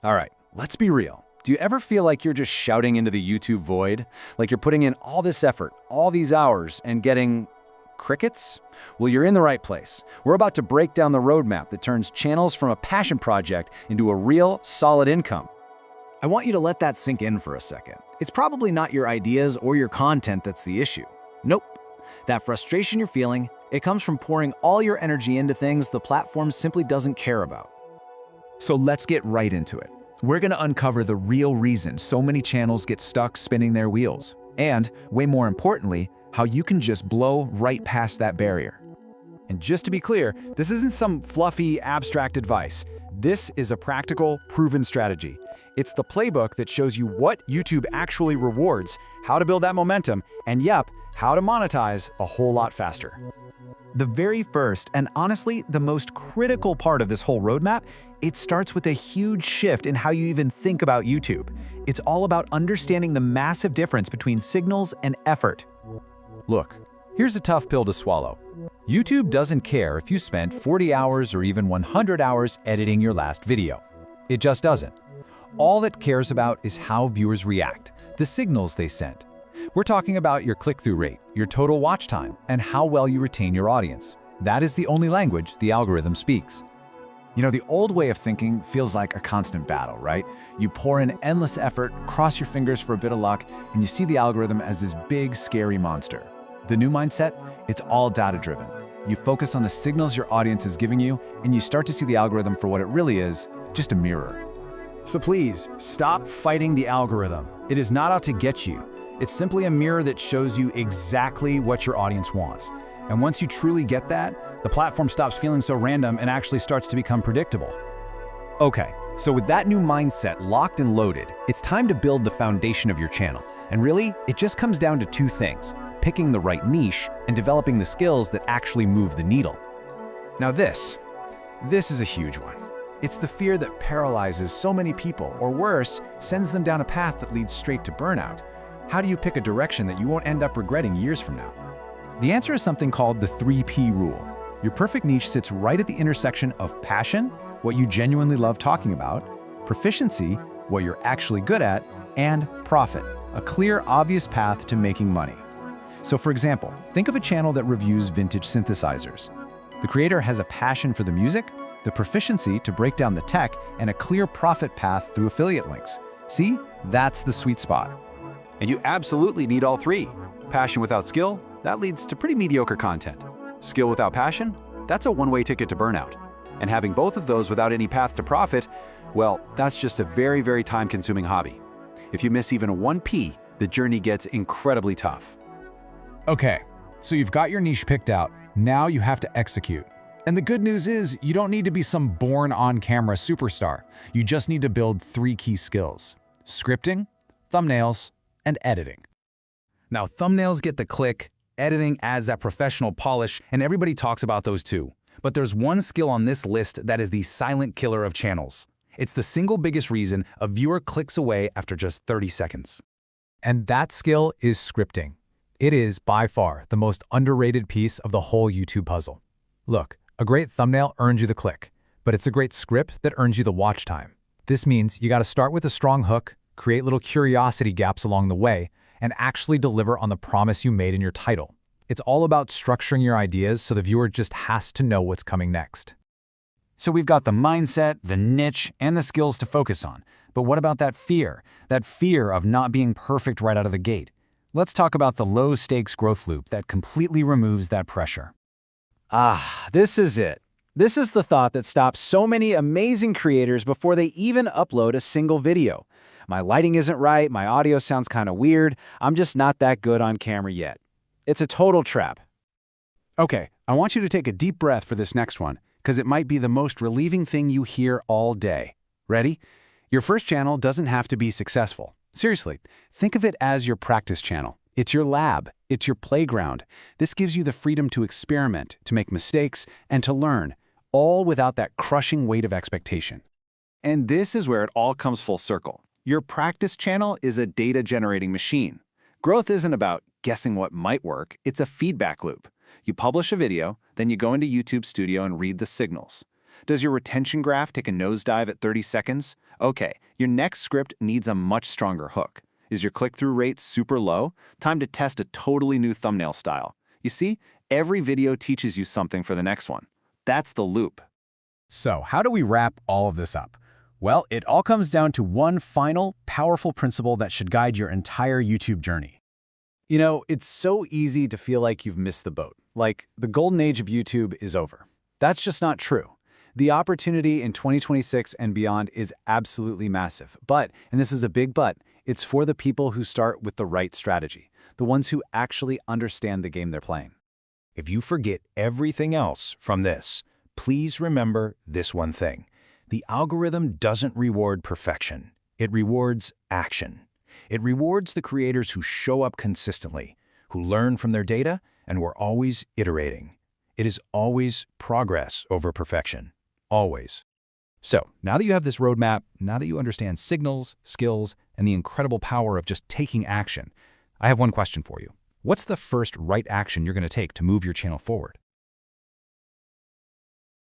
All right, let's be real. Do you ever feel like you're just shouting into the YouTube void? Like you're putting in all this effort, all these hours, and getting crickets? Well, you're in the right place. We're about to break down the roadmap that turns channels from a passion project into a real, solid income. I want you to let that sink in for a second. It's probably not your ideas or your content that's the issue. Nope. That frustration you're feeling, it comes from pouring all your energy into things the platform simply doesn't care about. So let's get right into it. We're going to uncover the real reason so many channels get stuck spinning their wheels, and, way more importantly, how you can just blow right past that barrier. And just to be clear, this isn't some fluffy, abstract advice. This is a practical, proven strategy. It's the playbook that shows you what YouTube actually rewards, how to build that momentum, and yep, how to monetize a whole lot faster. The very first, and honestly, the most critical part of this whole roadmap, it starts with a huge shift in how you even think about YouTube. It's all about understanding the massive difference between signals and effort. Look, here's a tough pill to swallow. YouTube doesn't care if you spent 40 hours or even 100 hours editing your last video. It just doesn't. All it cares about is how viewers react, the signals they send. We're talking about your click-through rate, your total watch time, and how well you retain your audience. That is the only language the algorithm speaks. You know, the old way of thinking feels like a constant battle, right? You pour in endless effort, cross your fingers for a bit of luck, and you see the algorithm as this big, scary monster. The new mindset, it's all data-driven. You focus on the signals your audience is giving you, and you start to see the algorithm for what it really is, just a mirror. So please, stop fighting the algorithm. It is not out to get you. It's simply a mirror that shows you exactly what your audience wants. And once you truly get that, the platform stops feeling so random and actually starts to become predictable. Okay, so with that new mindset locked and loaded, it's time to build the foundation of your channel. And really, it just comes down to two things: picking the right niche and developing the skills that actually move the needle. Now this is a huge one. It's the fear that paralyzes so many people, or worse, sends them down a path that leads straight to burnout. How do you pick a direction that you won't end up regretting years from now? The answer is something called the 3P rule. Your perfect niche sits right at the intersection of passion, what you genuinely love talking about, proficiency, what you're actually good at, and profit, a clear, obvious path to making money. So for example, think of a channel that reviews vintage synthesizers. The creator has a passion for the music, the proficiency to break down the tech, and a clear profit path through affiliate links. See? That's the sweet spot. And you absolutely need all three. Passion without skill, that leads to pretty mediocre content. Skill without passion, that's a one-way ticket to burnout. And having both of those without any path to profit, well, that's just a very, very time-consuming hobby. If you miss even one P, the journey gets incredibly tough. Okay, so you've got your niche picked out. Now you have to execute. And the good news is, you don't need to be some born on-camera superstar. You just need to build three key skills: scripting, thumbnails, and editing. Now, thumbnails get the click, editing adds that professional polish, and everybody talks about those too. But there's one skill on this list that is the silent killer of channels. It's the single biggest reason a viewer clicks away after just 30 seconds. And that skill is scripting. It is, by far, the most underrated piece of the whole YouTube puzzle. Look, a great thumbnail earns you the click, but it's a great script that earns you the watch time. This means you gotta start with a strong hook, create little curiosity gaps along the way, and actually deliver on the promise you made in your title. It's all about structuring your ideas so the viewer just has to know what's coming next. So we've got the mindset, the niche, and the skills to focus on. But what about that fear? That fear of not being perfect right out of the gate. Let's talk about the low-stakes growth loop that completely removes that pressure. This is it. This is the thought that stops so many amazing creators before they even upload a single video. My lighting isn't right, my audio sounds kind of weird, I'm just not that good on camera yet. It's a total trap. Okay, I want you to take a deep breath for this next one, because it might be the most relieving thing you hear all day. Ready? Your first channel doesn't have to be successful. Seriously, think of it as your practice channel. It's your lab. It's your playground. This gives you the freedom to experiment, to make mistakes, and to learn, all without that crushing weight of expectation. And this is where it all comes full circle. Your practice channel is a data-generating machine. Growth isn't about guessing what might work, it's a feedback loop. You publish a video, then you go into YouTube Studio and read the signals. Does your retention graph take a nosedive at 30 seconds? Okay, your next script needs a much stronger hook. Is your click-through rate super low? Time to test a totally new thumbnail style. You see, every video teaches you something for the next one. That's the loop. So, how do we wrap all of this up? Well, it all comes down to one final, powerful principle that should guide your entire YouTube journey. You know, it's so easy to feel like you've missed the boat. Like, the golden age of YouTube is over. That's just not true. The opportunity in 2026 and beyond is absolutely massive. But, and this is a big but, it's for the people who start with the right strategy, the ones who actually understand the game they're playing. If you forget everything else from this, please remember this one thing. The algorithm doesn't reward perfection. It rewards action. It rewards the creators who show up consistently, who learn from their data, and who are always iterating. It is always progress over perfection. Always. So, now that you have this roadmap, now that you understand signals, skills, and the incredible power of just taking action, I have one question for you. What's the first right action you're going to take to move your channel forward?